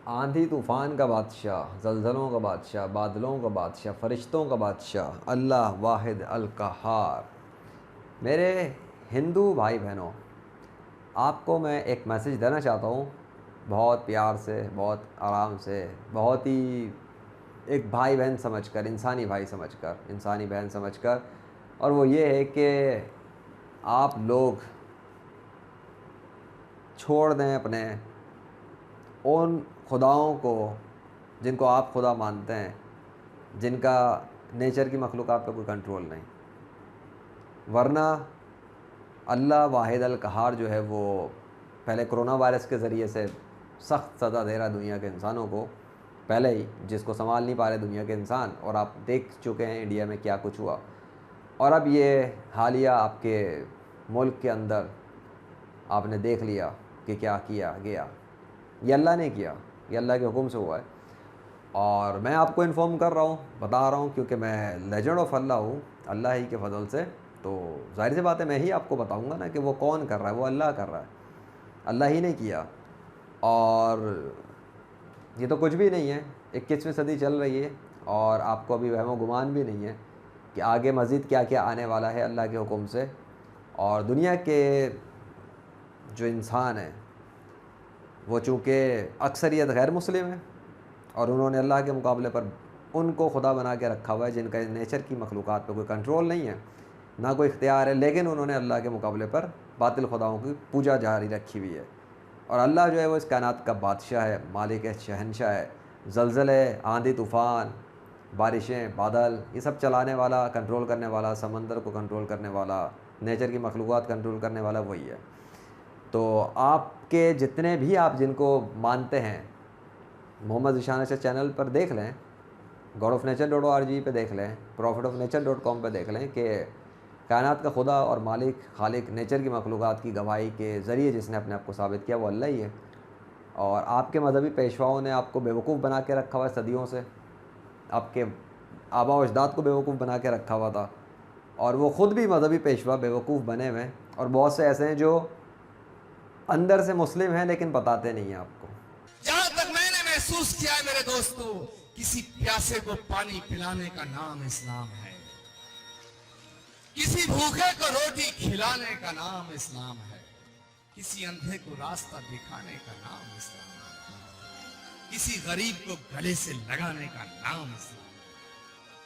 آندھی طوفان کا بادشاہ، زلزلوں کا بادشاہ، بادلوں کا بادشاہ، فرشتوں کا بادشاہ، اللہ واحد القہار۔ میرے ہندو بھائی بہنوں، آپ کو میں ایک میسیج دینا چاہتا ہوں، بہت پیار سے، بہت آرام سے، بہت ہی ایک بھائی بہن سمجھ کر، انسانی بھائی سمجھ کر، انسانی بہن سمجھ کر، اور وہ یہ ہے کہ آپ لوگ چھوڑ دیں اپنے ان خداؤں کو جن کو آپ خدا مانتے ہیں، جن کا نیچر کی مخلوقات پہ کوئی کنٹرول نہیں، ورنہ اللہ واحد القہار جو ہے وہ پہلے کرونا وائرس کے ذریعے سے سخت سزا دے رہا ہے دنیا کے انسانوں کو، پہلے ہی، جس کو سنبھال نہیں پا رہے دنیا کے انسان، اور آپ دیکھ چکے ہیں انڈیا میں کیا کچھ ہوا، اور اب یہ حالیہ آپ کے ملک کے اندر آپ نے دیکھ لیا کہ کیا کیا گیا۔ یہ اللہ نے کیا، یہ اللہ کے حکم سے ہوا ہے، اور میں آپ کو انفارم کر رہا ہوں، بتا رہا ہوں، کیونکہ میں لیجنڈ آف اللہ ہوں، اللہ ہی کے فضل سے، تو ظاہر سی بات ہے میں ہی آپ کو بتاؤں گا نا کہ وہ کون کر رہا ہے، وہ اللہ کر رہا ہے، اللہ ہی نے کیا۔ اور یہ تو کچھ بھی نہیں ہے، 21ویں صدی چل رہی ہے، اور آپ کو ابھی وہم و گمان بھی نہیں ہے کہ آگے مزید کیا کیا آنے والا ہے اللہ کے حکم سے۔ اور دنیا کے جو انسان ہیں وہ چونکہ اکثریت غیر مسلم ہے، اور انہوں نے اللہ کے مقابلے پر ان کو خدا بنا کے رکھا ہوا ہے جن کا نیچر کی مخلوقات پہ کوئی کنٹرول نہیں ہے، نہ کوئی اختیار ہے، لیکن انہوں نے اللہ کے مقابلے پر باطل خداؤں کی پوجا جاری رکھی ہوئی ہے۔ اور اللہ جو ہے وہ اس کائنات کا بادشاہ ہے، مالک ہے، شہنشاہ ہے، زلزلے، آندھی طوفان، بارشیں، بادل، یہ سب چلانے والا، کنٹرول کرنے والا، سمندر کو کنٹرول کرنے والا، نیچر کی مخلوقات کنٹرول کرنے والا وہی ہے۔ تو آپ کے جتنے بھی آپ جن کو مانتے ہیں، محمد ذیشان اچھا چینل پر دیکھ لیں، god-of-nature.org پہ دیکھ لیں، prophet-of-nature.com پہ دیکھ لیں کہ کائنات کا خدا اور مالک، خالق، نیچر کی مخلوقات کی گواہی کے ذریعے جس نے اپنے آپ کو ثابت کیا وہ اللہ ہی ہے۔ اور آپ کے مذہبی پیشواؤں نے آپ کو بیوقوف بنا کے رکھا ہوا ہے صدیوں سے، آپ کے آبا و اجداد کو بیوقوف بنا کے رکھا ہوا تھا، اور وہ خود بھی مذہبی پیشوا بیوقوف بنے ہوئے ہیں، اور بہت سے ایسے ہیں جو اندر سے مسلم ہیں لیکن بتاتے نہیں ہیں آپ کو۔ جہاں تک میں نے محسوس کیا ہے میرے دوستو، کسی پیاسے کو پانی پلانے کا نام اسلام ہے، کسی بھوکے کو روٹی کھلانے کا نام اسلام ہے، کسی اندھے کو راستہ دکھانے کا نام اسلام ہے، کسی غریب کو گلے سے لگانے کا نام اسلام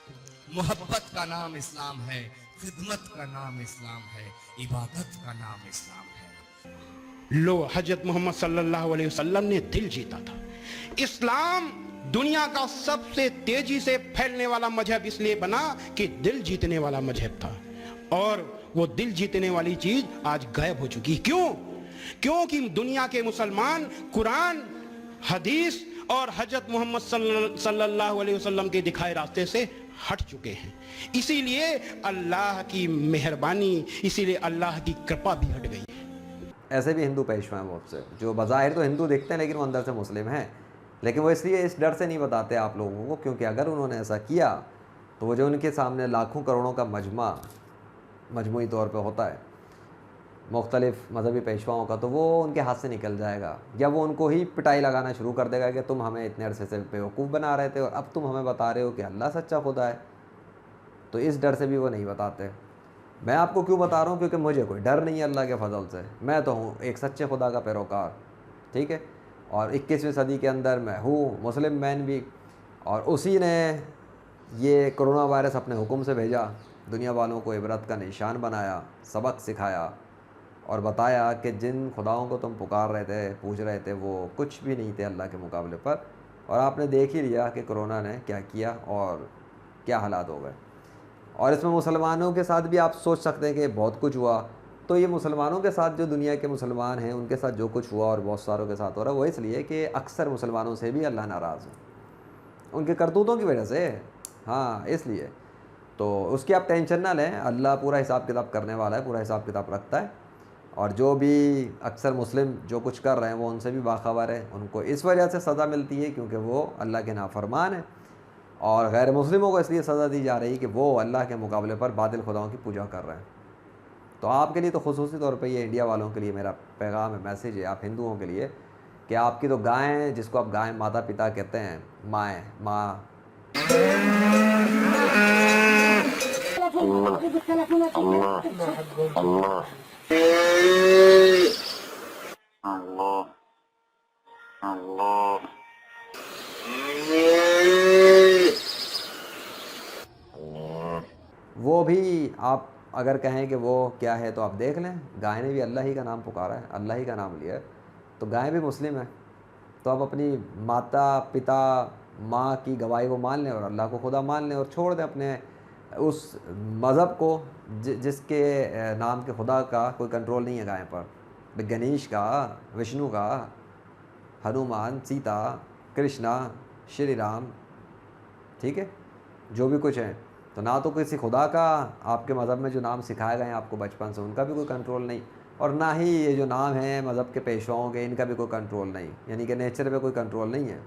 ہے، محبت کا نام اسلام ہے، خدمت کا نام اسلام ہے، عبادت کا نام اسلام ہے۔ لو حضرت محمد صلی اللہ علیہ وسلم نے دل جیتا تھا۔ اسلام دنیا کا سب سے تیزی سے پھیلنے والا مذہب اس لیے بنا کہ دل جیتنے والا مذہب تھا، اور وہ دل جیتنے والی چیز آج غائب ہو چکی۔ کیونکہ دنیا کے مسلمان قرآن، حدیث اور حضرت محمد صلی اللہ علیہ وسلم کے دکھائے راستے سے ہٹ چکے ہیں۔ اسی لیے اللہ کی مہربانی، اسی لیے اللہ کی کرپا بھی ہٹ گئی۔ ایسے بھی ہندو پیشوا ہیں بہت سے جو بظاہر تو ہندو دکھتے ہیں لیکن وہ اندر سے مسلم ہیں، لیکن وہ اس لیے اس ڈر سے نہیں بتاتے آپ لوگوں کو، کیونکہ اگر انہوں نے ایسا کیا تو وہ جو ان کے سامنے لاکھوں کروڑوں کا مجمع مجموعی طور پہ ہوتا ہے مختلف مذہبی پیشواؤں کا، تو وہ ان کے ہاتھ سے نکل جائے گا، یا وہ ان کو ہی پٹائی لگانا شروع کر دے گا کہ تم ہمیں اتنے عرصے سے بیوقوف بنا رہے تھے اور اب تم ہمیں بتا رہے ہو کہ اللہ سچا خدا ہے۔ تو اس ڈر سے بھی وہ نہیں بتاتے۔ میں آپ کو کیوں بتا رہا ہوں؟ کیونکہ مجھے کوئی ڈر نہیں ہے اللہ کے فضل سے، میں تو ہوں ایک سچے خدا کا پیروکار، ٹھیک ہے، اور 21ویں صدی کے اندر میں ہوں مسلم مین بھی، اور اسی نے یہ کرونا وائرس اپنے حکم سے بھیجا، دنیا والوں کو عبرت کا نشان بنایا، سبق سکھایا، اور بتایا کہ جن خداؤں کو تم پکار رہے تھے، پوچھ رہے تھے، وہ کچھ بھی نہیں تھے اللہ کے مقابلے پر، اور آپ نے دیکھ ہی لیا کہ کرونا نے کیا کیا اور کیا حالات ہو گئے۔ اور اس میں مسلمانوں کے ساتھ بھی آپ سوچ سکتے ہیں کہ بہت کچھ ہوا، تو یہ مسلمانوں کے ساتھ جو دنیا کے مسلمان ہیں ان کے ساتھ جو کچھ ہوا اور بہت ساروں کے ساتھ ہو رہا ہے، وہ اس لیے کہ اکثر مسلمانوں سے بھی اللہ ناراض ہے ان کے کرتوتوں کی وجہ سے، ہاں اس لیے۔ تو اس کی آپ ٹینشن نہ لیں، اللہ پورا حساب کتاب کرنے والا ہے، پورا حساب کتاب رکھتا ہے، اور جو بھی اکثر مسلم جو کچھ کر رہے ہیں وہ ان سے بھی باخبر ہے، ان کو اس وجہ سے سزا ملتی ہے کیونکہ وہ اللہ کے نافرمان ہیں، اور غیر مسلموں کو اس لیے سزا دی جا رہی کہ وہ اللہ کے مقابلے پر باطل خداؤں کی پوجا کر رہے ہیں۔ تو آپ کے لیے تو خصوصی طور پہ یہ انڈیا والوں کے لیے میرا پیغام ہے، میسیج ہے آپ ہندوؤں کے لیے کہ آپ کی تو گائیں، جس کو آپ گائیں ماتا پتا کہتے ہیں، مائیں، ماں، وہ بھی آپ اگر کہیں کہ وہ کیا ہے تو آپ دیکھ لیں، گائے نے بھی اللہ ہی کا نام پکارا ہے، اللہ ہی کا نام لیا ہے، تو گائے بھی مسلم ہے. تو آپ اپنی ماتا پتا ماں کی گواہی کو مان لیں اور اللہ کو خدا مان لیں، اور چھوڑ دیں اپنے اس مذہب کو جس کے نام کے خدا کا کوئی کنٹرول نہیں ہے گائے پر. گنیش کا، وشنو کا، ہنومان، سیتا، کرشنا، شری رام، ٹھیک ہے، جو بھی کچھ ہے، تو نہ تو کسی خدا کا آپ کے مذہب میں جو نام سکھائے گئے ہیں آپ کو بچپن سے، ان کا بھی کوئی کنٹرول نہیں، اور نہ ہی یہ جو نام ہیں مذہب کے پیشواؤں کے، ان کا بھی کوئی کنٹرول نہیں، یعنی کہ نیچر پہ کوئی کنٹرول نہیں ہے.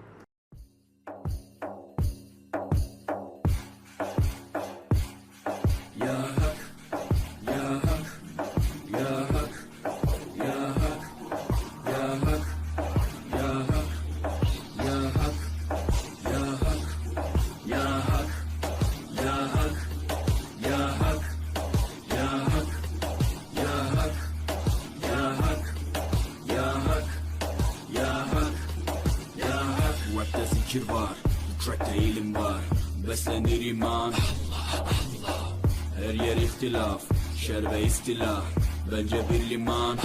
Zikir var, bu trackte ilim var. Beslenir iman. Her yer ihtilaf, şer ve istila. Bence bir liman.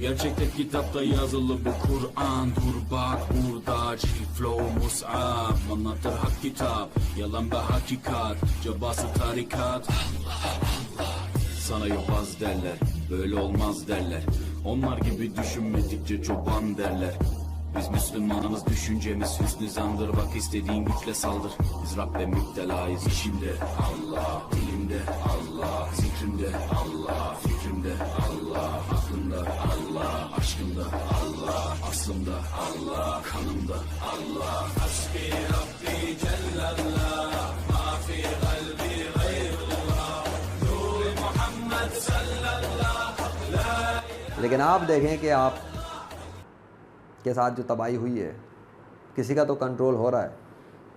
Gerçekte kitapta yazılı bu Kur'an. Dur bak burada flow mus'ab. Anlatır hak kitap, yalan ve hakikat. Cabası tarikat. Sana yobaz derler, böyle olmaz derler. Onlar gibi düşünmedikçe çoban derler. Biz Müslümanımız, düşüncemiz hüsnü zandır. Bak istediğin güçle saldır. Biz Rabbe müptelayız. İşimde Allah, dilimde Allah, zikrimde Allah, fikrimde Allah, aklımda Allah, aşkımda Allah, aslımda Allah, kanımda Allah. Hasbi Rabbi Cellallah, ma fi kalbi gayrullah, nur Muhammed sallallahu la. لیکن آپ دیکھیں کہ آپ کے ساتھ جو تباہی ہوئی ہے، کسی کا تو کنٹرول ہو رہا ہے.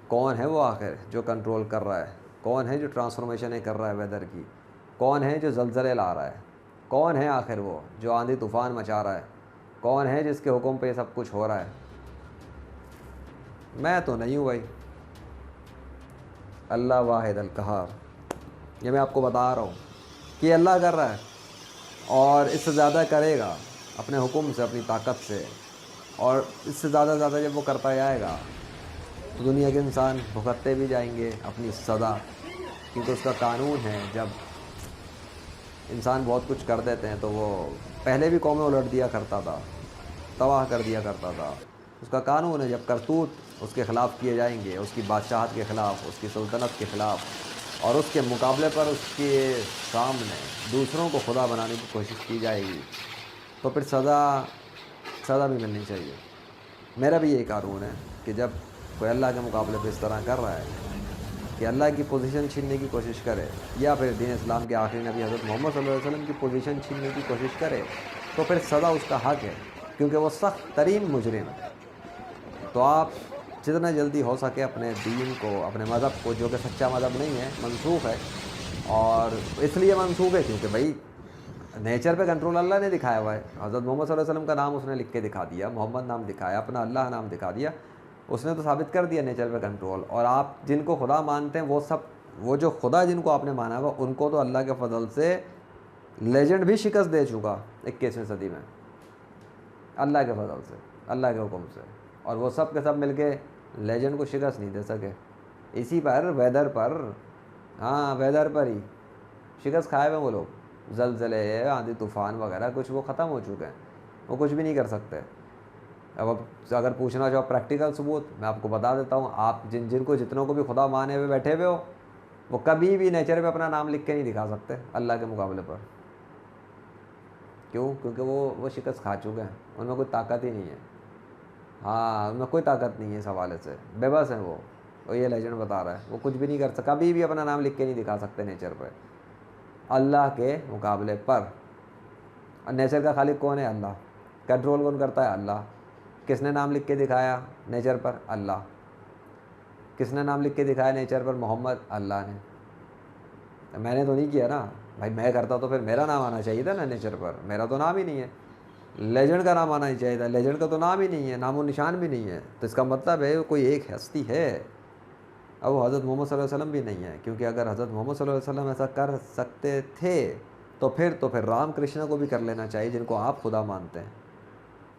کون ہے وہ آخر جو کنٹرول کر رہا ہے؟ کون ہے جو ٹرانسفارمیشنیں کر رہا ہے ویدر کی؟ کون ہے جو زلزلے لا رہا ہے؟ کون ہے آخر وہ جو آندھی طوفان مچا رہا ہے؟ کون ہے جس کے حکم پہ یہ سب کچھ ہو رہا ہے؟ میں تو نہیں ہوں بھائی. اللہ واحد القہار. یہ میں آپ کو بتا رہا ہوں کہ یہ اللہ کر رہا ہے، اور اس سے زیادہ کرے گا اپنے حکم سے، اپنی طاقت سے، اور اس سے زیادہ جب وہ کرتا جائے گا تو دنیا کے انسان بھگتتے بھی جائیں گے اپنی سزا، کیونکہ اس کا قانون ہے. جب انسان بہت کچھ کر دیتے ہیں تو وہ پہلے بھی قومیں الٹ دیا کرتا تھا، تباہ کر دیا کرتا تھا. اس کا قانون ہے جب کرتوت اس کے خلاف کیے جائیں گے، اس کی بادشاہت کے خلاف، اس کی سلطنت کے خلاف، اور اس کے مقابلے پر اس کے سامنے دوسروں کو خدا بنانے کی کوشش کی جائے گی، تو پھر سزا بھی ملنی چاہیے. میرا بھی یہی قانون ہے کہ جب کوئی اللہ کے مقابلے پہ اس طرح کر رہا ہے کہ اللہ کی پوزیشن چھیننے کی کوشش کرے، یا پھر دین اسلام کے آخری نبی حضرت محمد صلی اللہ علیہ وسلم کی پوزیشن چھیننے کی کوشش کرے، تو پھر سزا اس کا حق ہے، کیونکہ وہ سخت ترین مجرم ہے. تو آپ جتنا جلدی ہو سکے اپنے دین کو، اپنے مذہب کو، جو کہ سچا مذہب نہیں ہے، منسوخ ہے. اور اس لیے منسوخ ہے کیونکہ بھائی نیچر پہ کنٹرول اللہ نے دکھایا ہوا ہے. حضرت محمد صلی اللہ علیہ وسلم کا نام اس نے لکھ کے دکھا دیا، محمد نام دکھایا، اپنا اللہ نام دکھا دیا. اس نے تو ثابت کر دیا نیچر پہ کنٹرول. اور آپ جن کو خدا مانتے ہیں، وہ جو خدا جن کو آپ نے مانا ہوا، ان کو تو اللہ کے فضل سے لیجنڈ بھی شکست دے چکا 21ویں صدی میں، اللہ کے فضل سے، اللہ کے حکم سے. اور وہ سب کے سب مل کے لیجنڈ کو شکست نہیں دے سکے. اسی پر ویدر پر، ہاں ویدر پر ہی شکست کھائے ہوئے وہ لوگ. زلزلے، آندھی طوفان وغیرہ کچھ وہ ختم ہو چکے ہیں، وہ کچھ بھی نہیں کر سکتے. اب اگر پوچھنا چاہو پریکٹیکل ثبوت، میں آپ کو بتا دیتا ہوں. آپ جن کو جتنوں کو بھی خدا مانے ہوئے بیٹھے ہوئے ہو، وہ کبھی بھی نیچر پہ اپنا نام لکھ کے نہیں دکھا سکتے اللہ کے مقابلے پر. کیوں؟ کیونکہ وہ شکست کھا چکے ہیں، ان میں کوئی طاقت ہی نہیں ہے. ہاں، ان میں کوئی طاقت نہیں ہے اس حوالے سے، بے بس ہیں وہ. یہ لیجنڈ بتا رہا ہے وہ کچھ بھی نہیں کر سکتا، کبھی بھی اپنا نام لکھ کے نہیں دکھا سکتے نیچر پہ اللہ کے مقابلے پر. اور نیچر کا خالق کون ہے؟ اللہ. کنٹرول کون کرتا ہے؟ اللہ. کس نے نام لکھ کے دکھایا نیچر پر؟ اللہ. کس نے نام لکھ کے دکھایا نیچر پر؟ محمد. اللہ نے. میں نے تو نہیں کیا نا بھائی، میں کرتا تو پھر میرا نام آنا چاہیے تھا نا نیچر پر. میرا تو نام ہی نہیں ہے. لیجنڈ کا نام آنا ہی چاہیے تھا. لیجنڈ کا تو نام ہی نہیں ہے، نام و نشان بھی نہیں ہے. تو اس کا مطلب ہے کوئی ایک ہستی ہے. اب وہ حضرت محمد صلی اللہ علیہ وسلم بھی نہیں ہے، کیونکہ اگر حضرت محمد صلی اللہ علیہ وسلم ایسا کر سکتے تھے تو پھر رام کرشنا کو بھی کر لینا چاہیے، جن کو آپ خدا مانتے ہیں.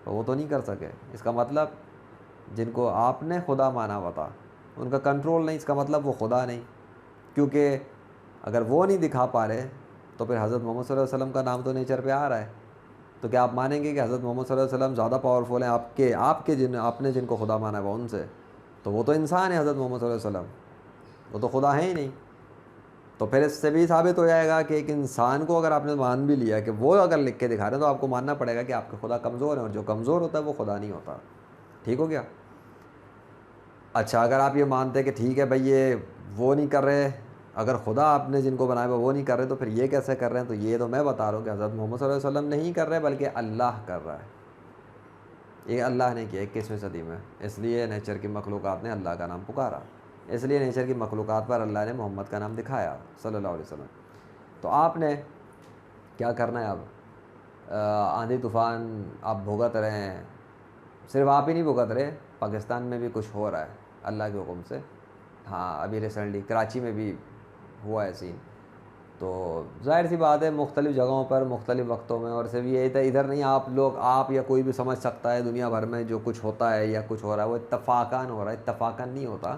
تو وہ تو نہیں کر سکے. اس کا مطلب جن کو آپ نے خدا مانا ہوا تھا ان کا کنٹرول نہیں، اس کا مطلب وہ خدا نہیں. کیونکہ اگر وہ نہیں دکھا پا رہے تو پھر حضرت محمد صلی اللہ علیہ وسلم کا نام تو نیچر پہ آ رہا ہے. تو کیا آپ مانیں گے کہ حضرت محمد صلی اللہ علیہ وسلم زیادہ پاورفل ہیں آپ کے آپ نے جن کو خدا مانا ہے وہ ان سے؟ تو وہ تو انسان ہے حضرت محمد صلی اللہ علیہ وسلم، وہ تو خدا ہے ہی نہیں. تو پھر اس سے بھی ثابت ہو جائے گا کہ ایک انسان کو اگر آپ نے مان بھی لیا کہ وہ اگر لکھ کے دکھا رہے ہیں تو آپ کو ماننا پڑے گا کہ آپ کے خدا کمزور ہیں، اور جو کمزور ہوتا ہے وہ خدا نہیں ہوتا. ٹھیک ہو گیا؟ اچھا، اگر آپ یہ مانتے ہیں کہ ٹھیک ہے بھائی یہ وہ نہیں کر رہے، اگر خدا آپ نے جن کو بنایا ہوا وہ نہیں کر رہے تو پھر یہ کیسے کر رہے ہیں؟ تو یہ تو میں بتا رہا ہوں کہ حضرت محمد صلی اللہ علیہ وسلم نہیں کر رہے بلکہ اللہ کر رہا ہے. یہ اللہ نے کیا 21ویں صدی میں. اس لیے نیچر کی مخلوقات نے اللہ کا نام پکارا، اس لیے نیچر کی مخلوقات پر اللہ نے محمد کا نام دکھایا صلی اللہ علیہ وسلم. تو آپ نے کیا کرنا ہے اب؟ آندھی طوفان آپ بھگت رہے ہیں. صرف آپ ہی نہیں بھگت رہے، پاکستان میں بھی کچھ ہو رہا ہے اللہ کے حکم سے. ہاں، ابھی ریسنٹلی کراچی میں بھی ہوا ہے سین. تو ظاہر سی بات ہے مختلف جگہوں پر مختلف وقتوں میں، اور صرف یہ ادھر نہیں، آپ یا کوئی بھی سمجھ سکتا ہے دنیا بھر میں جو کچھ ہوتا ہے یا کچھ ہو رہا ہے وہ اتفاقاً ہو رہا ہے، اتفاقاً نہیں ہوتا.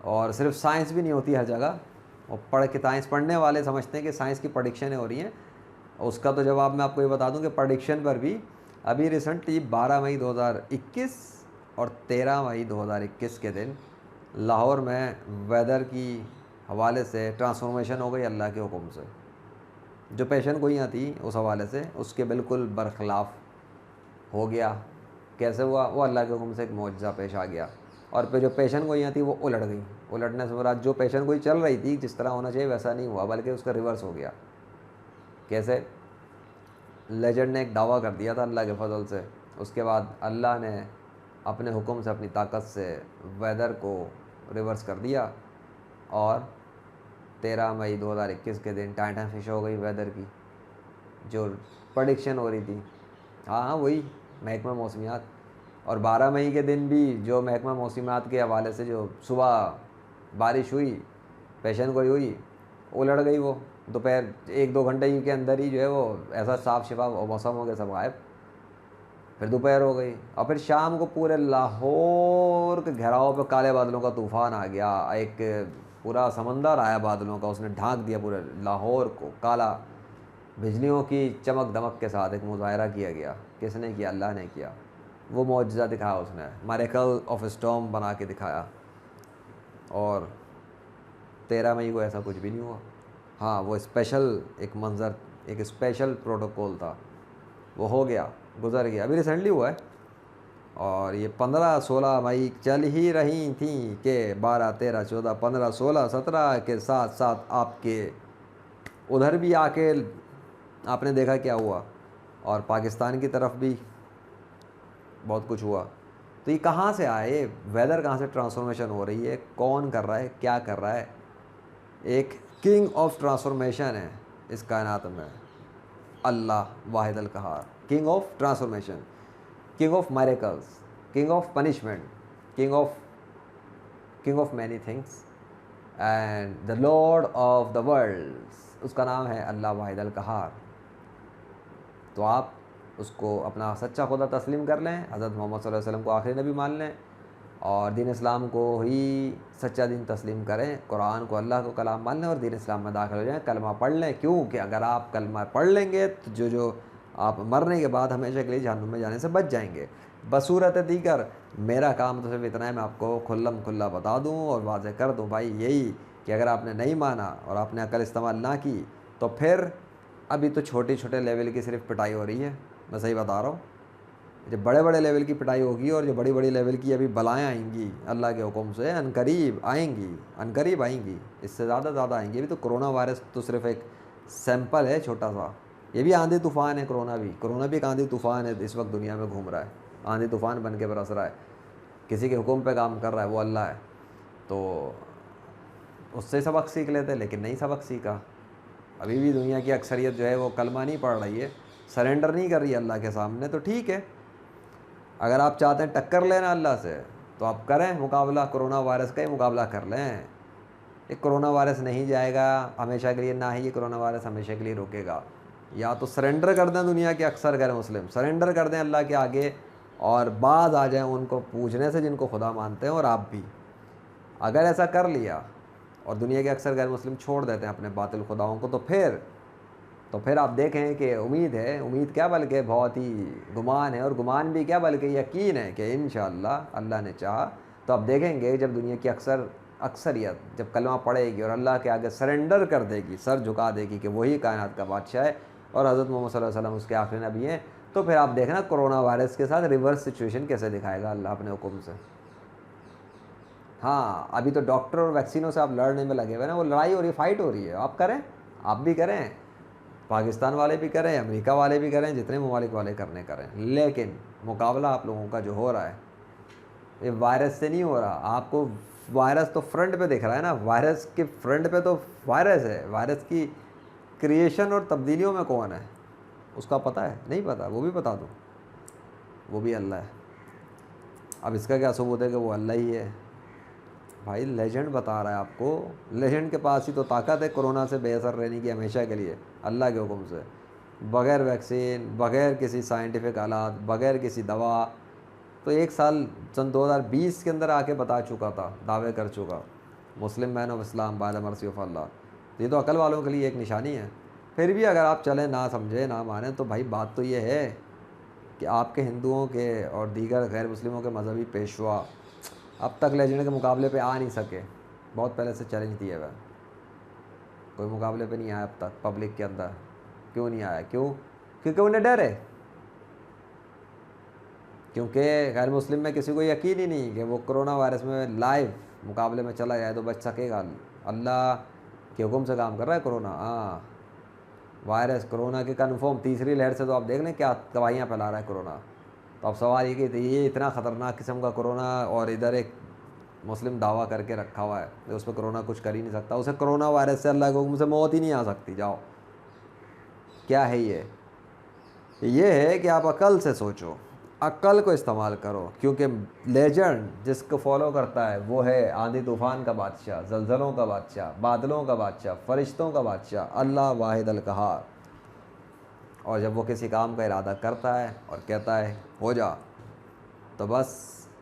اور صرف سائنس بھی نہیں ہوتی ہر جگہ. اور سائنس پڑھنے والے سمجھتے ہیں کہ سائنس کی پریڈکشنیں ہو رہی ہیں. اس کا تو جواب میں آپ کو یہ بتا دوں کہ پریڈکشن پر بھی ابھی ریسنٹلی 12 مئی 2021 اور 13 مئی 2021 کے دن لاہور میں ویدر کی حوالے سے ٹرانسفارمیشن ہو گئی اللہ کے حکم سے. جو پیشن گوئیاں تھیں اس حوالے سے اس کے بالکل برخلاف ہو گیا. کیسے ہوا؟ وہ اللہ کے حکم سے ایک معجزہ پیش آ گیا، اور پھر جو پیشن گوئیاں تھیں وہ الٹ گئیں. الٹنے سے مراد جو پیشن گوئی چل رہی تھی جس طرح ہونا چاہیے ویسا نہیں ہوا، بلکہ اس کا ریورس ہو گیا. کیسے؟ لیجنڈ نے ایک دعویٰ کر دیا تھا اللہ کے فضل سے، اس کے بعد اللہ نے اپنے حکم سے اپنی طاقت سے ویدر کو ریورس کر دیا، اور 13 مئی 2021 کے دن ٹائٹن فش ہو گئی ویدر کی جو پریڈکشن ہو رہی تھی. ہاں وہی محکمہ موسمیات. اور 12 مئی کے دن بھی جو محکمہ موسمیات کے حوالے سے جو صبح بارش ہوئی، پیشن گوئی ہوئی، الٹ گئی. وہ دوپہر 1-2 گھنٹے کے اندر ہی جو ہے وہ ایسا صاف شفاف موسم ہو گیا، سب غائب. پھر دوپہر ہو گئی، اور پھر شام کو پورے لاہور کے گھیراؤ پہ کالے بادلوں کا طوفان آ گیا. ایک پورا سمندر آیا بادلوں کا، اس نے ڈھانک دیا پورے لاہور کو کالا. بجلیوں کی چمک دمک کے ساتھ ایک مظاہرہ کیا گیا. کس نے کیا؟ اللہ نے کیا. وہ معجزہ دکھایا اس نے، میریکل آف اسٹارم بنا کے دکھایا. اور 13 مئی کو ایسا کچھ بھی نہیں ہوا. ہاں وہ اسپیشل ایک منظر، ایک اسپیشل پروٹوکول تھا، وہ ہو گیا، گزر گیا، ابھی ریسنٹلی ہوا ہے. اور یہ 15-16 مئی چل ہی رہی تھیں کہ 12, 13, 14, 15, 16, 17 کے ساتھ ساتھ آپ کے ادھر بھی آ کے آپ نے دیکھا کیا ہوا، اور پاکستان کی طرف بھی بہت کچھ ہوا. تو یہ کہاں سے آئے؟ ویدر کہاں سے ٹرانسفارمیشن ہو رہی ہے؟ کون کر رہا ہے؟ کیا کر رہا ہے؟ ایک کنگ آف ٹرانسفارمیشن ہے اس کائنات میں، اللہ واحد القہار. King of transformation, king of miracles, king of punishment, king of many things, and the lord of the world. اس کا نام ہے اللہ واحد القہار. تو آپ اس کو اپنا سچا خدا تسلیم کر لیں، حضرت محمد صلی اللہ علیہ وسلم کو آخری نبی مان لیں، اور دین اسلام کو ہی سچا دین تسلیم کریں، قرآن کو اللہ کو کلام مان لیں، اور دین اسلام میں داخل ہو جائیں، کلمہ پڑھ لیں. کیوں کہ اگر آپ کلمہ پڑھ لیں گے تو جو آپ مرنے کے بعد ہمیشہ کے لیے جہنم میں جانے سے بچ جائیں گے. بصورت دیگر میرا کام تو صرف اتنا ہے، میں آپ کو کھلم کھلا بتا دوں اور واضح کر دوں بھائی یہی کہ اگر آپ نے نہیں مانا اور آپ نے عقل استعمال نہ کی تو پھر ابھی تو چھوٹے چھوٹے لیول کی صرف پٹائی ہو رہی ہے. میں صحیح بتا رہا ہوں، جب بڑے بڑے لیول کی پٹائی ہوگی اور جو بڑی بڑی لیول کی ابھی بلائیں آئیں گی اللہ کے حکم سے، عنقریب آئیں گی، اس سے زیادہ آئیں گی. ابھی تو کرونا وائرس تو صرف ایک سیمپل ہے چھوٹا سا، یہ بھی آندھی طوفان ہے، کرونا بھی ایک آندھی طوفان ہے، اس وقت دنیا میں گھوم رہا ہے، آندھی طوفان بن کے برس رہا ہے، کسی کے حکم پہ کام کر رہا ہے، وہ اللہ ہے۔ تو اس سے سبق سیکھ لیتے، لیکن نہیں سبق سیکھا۔ ابھی بھی دنیا کی اکثریت جو ہے وہ کلمہ نہیں پڑھ رہی ہے، سرنڈر نہیں کر رہی ہے اللہ کے سامنے۔ تو ٹھیک ہے، اگر آپ چاہتے ہیں ٹکر لینا اللہ سے تو آپ کریں مقابلہ، کرونا وائرس کا ہی مقابلہ کر لیں۔ یہ کرونا وائرس نہیں جائے گا ہمیشہ کے لیے، نہ ہی یہ کرونا وائرس ہمیشہ کے لیے روکے گا۔ یا تو سرنڈر کر دیں، دنیا کے اکثر غیر مسلم سرنڈر کر دیں اللہ کے آگے، اور بعض آ جائیں ان کو پوچھنے سے جن کو خدا مانتے ہیں، اور آپ بھی اگر ایسا کر لیا اور دنیا کے اکثر غیر مسلم چھوڑ دیتے ہیں اپنے باطل خداؤں کو، تو پھر آپ دیکھیں کہ امید کیا بلکہ بہت ہی گمان ہے، اور گمان بھی کیا بلکہ یقین ہے کہ انشاءاللہ اللہ نے چاہا تو آپ دیکھیں گے جب دنیا کی اکثریت جب کلمہ پڑھے گی اور اللہ کے آگے سرنڈر کر دے گی، سر جھکا دے گی کہ وہی کائنات کا بادشاہ ہے اور حضرت محمد صلی اللہ علیہ وسلم اس کے آخری نبی ہیں، تو پھر آپ دیکھنا کرونا وائرس کے ساتھ ریورس سچویشن کیسے دکھائے گا اللہ اپنے حکم سے۔ ہاں ابھی تو ڈاکٹر اور ویکسینوں سے آپ لڑنے میں لگے ہوئے نا، وہ لڑائی ہو رہی ہے، فائٹ ہو رہی ہے، آپ کریں، آپ بھی کریں، پاکستان والے بھی کریں، امریکہ والے بھی کریں، جتنے ممالک والے کریں، لیکن مقابلہ آپ لوگوں کا جو ہو رہا ہے یہ وائرس سے نہیں ہو رہا۔ آپ کو وائرس تو فرنٹ پہ دکھ رہا ہے نا، وائرس کے فرنٹ پہ تو وائرس ہے، وائرس کی کریشن اور تبدیلیوں میں کون ہے اس کا پتہ ہے؟ نہیں پتہ، وہ بھی بتا دوں، وہ بھی اللہ ہے۔ اب اس کا کیا ثبوت ہے کہ وہ اللہ ہی ہے؟ بھائی لیجنڈ بتا رہا ہے آپ کو، لیجنڈ کے پاس ہی تو طاقت ہے کرونا سے بے اثر رہنے کی ہمیشہ کے لیے، اللہ کے حکم سے، بغیر ویکسین، بغیر کسی سائنٹیفک آلات، بغیر کسی دوا۔ تو ایک سال سن 2020 کے اندر آ کے بتا چکا تھا، دعوے کر چکا، مسلم مین of Islam by the mercy of اللہ۔ یہ تو عقل والوں کے لیے ایک نشانی ہے۔ پھر بھی اگر آپ چلیں، نہ سمجھیں، نہ مانیں، تو بھائی بات تو یہ ہے کہ آپ کے ہندوؤں کے اور دیگر غیر مسلموں کے مذہبی پیشوا اب تک لیجنڈ کے مقابلے پہ آ نہیں سکے، بہت پہلے سے چیلنج دیے ہوئے، کوئی مقابلے پہ نہیں آیا اب تک پبلک کے اندر۔ کیوں نہیں آیا؟ کیونکہ انہیں ڈر ہے، کیونکہ غیر مسلم میں کسی کو یقین ہی نہیں کہ وہ کرونا وائرس میں لائیو مقابلے میں چلا جائے تو بچ سکے گا۔ اللہ کے حکم سے کام کر رہا ہے کرونا، وائرس کرونا کے کنفرم تیسری لہر سے تو آپ دیکھ لیں کیا تباہیاں پھیلا رہا ہے کرونا۔ تو اب سوال یہ کہ یہ اتنا خطرناک قسم کا کرونا، اور ادھر ایک مسلم دعویٰ کر کے رکھا ہوا ہے کہ اس پہ کرونا کچھ کر ہی نہیں سکتا، اسے کرونا وائرس سے اللہ کے حکم سے موت ہی نہیں آ سکتی۔ جاؤ، کیا ہے یہ ہے کہ آپ عقل سے سوچو، عقل کو استعمال کرو، کیونکہ لیجنڈ جس کو فالو کرتا ہے وہ ہے آندھی طوفان کا بادشاہ، زلزلوں کا بادشاہ، بادلوں کا بادشاہ، فرشتوں کا بادشاہ، اللہ واحد القہار۔ اور جب وہ کسی کام کا ارادہ کرتا ہے اور کہتا ہے ہو جا، تو بس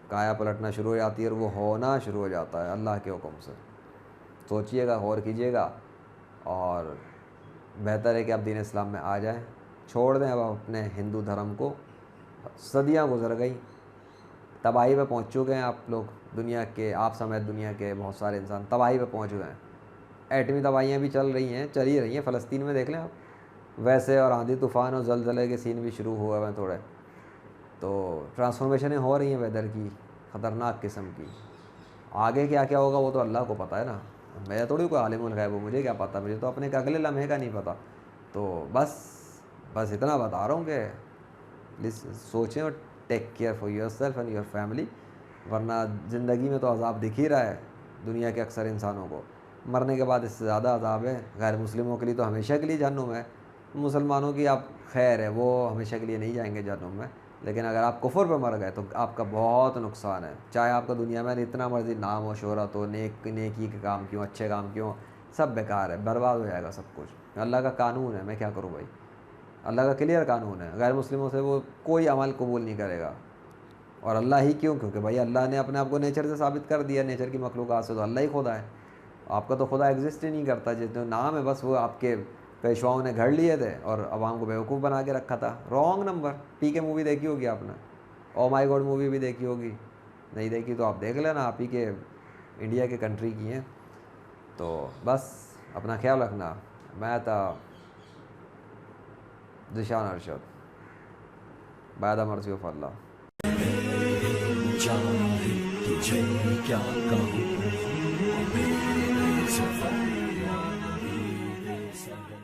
کایا پلٹنا شروع ہو جاتی ہے اور وہ ہونا شروع ہو جاتا ہے اللہ کے حکم سے۔ سوچئے گا، غور کیجئے گا، اور بہتر ہے کہ آپ دین اسلام میں آ جائیں، چھوڑ دیں اب اپنے ہندو دھرم کو۔ صدیاں گزر گئی، تباہی پہ پہنچ چکے ہیں آپ لوگ، دنیا کے، آپ سمیت دنیا کے بہت سارے انسان تباہی پہ پہنچ گئے ہیں۔ ایٹمی تباہیاں بھی چل ہی رہی ہیں، فلسطین میں دیکھ لیں آپ، ویسے، اور آندھی طوفان اور زلزلے کے سین بھی شروع ہوئے ہیں تھوڑے، تو ٹرانسفارمیشنیں ہو رہی ہیں ویدر کی، خطرناک قسم کی۔ آگے کیا کیا ہوگا وہ تو اللہ کو پتہ ہے نا، میں تھوڑی کوئی عالم الغیب ہوں، مجھے کیا پتہ، مجھے تو اپنے اگلے لمحے کا نہیں پتہ۔ تو بس اتنا بتا رہا ہوں کہ سوچیں اور take care for your self and your family, ورنہ زندگی میں تو عذاب دکھ ہی رہا ہے دنیا کے اکثر انسانوں کو، مرنے کے بعد اس سے زیادہ عذاب ہے۔ غیر مسلموں کے لیے تو ہمیشہ کے لیے جہنم ہے، مسلمانوں کی آپ خیر ہے، وہ ہمیشہ کے لیے نہیں جائیں گے جہنم میں، لیکن اگر آپ کفر پہ مر گئے تو آپ کا بہت نقصان ہے، چاہے آپ کا دنیا میں اتنا مرضی نام و شہرت ہو، نیکی کے کام کیوں، اچھے کام کیوں، سب بیکار ہے، برباد ہو جائے گا سب کچھ۔ اللہ کا قانون ہے، میں کیا کروں بھائی، اللہ کا کلیئر قانون ہے، غیر مسلموں سے وہ کوئی عمل قبول نہیں کرے گا۔ اور اللہ ہی کیوں؟ کیونکہ بھائی اللہ نے اپنے آپ کو نیچر سے ثابت کر دیا، نیچر کی مخلوقات سے تو اللہ ہی خدا ہے، آپ کا تو خدا ایگزسٹ ہی نہیں کرتا، جتنے نام ہے بس وہ آپ کے پیشواؤں نے گھڑ لیے تھے اور عوام کو بیوقوف بنا کے رکھا تھا۔ Wrong number. پی کے مووی دیکھی ہوگی آپ نے، او مائی گاڈ مووی بھی دیکھی ہوگی، نہیں دیکھی تو آپ دیکھ لینا، آپ ہی کے انڈیا کے کنٹری کی ہیں۔ تو بس اپنا خیال رکھنا۔ میں تھا Zeeshan Arshad, by the mercy of اللہ۔ چاہے تجھے کیا کہوں، میرے سفر، میرے سفر۔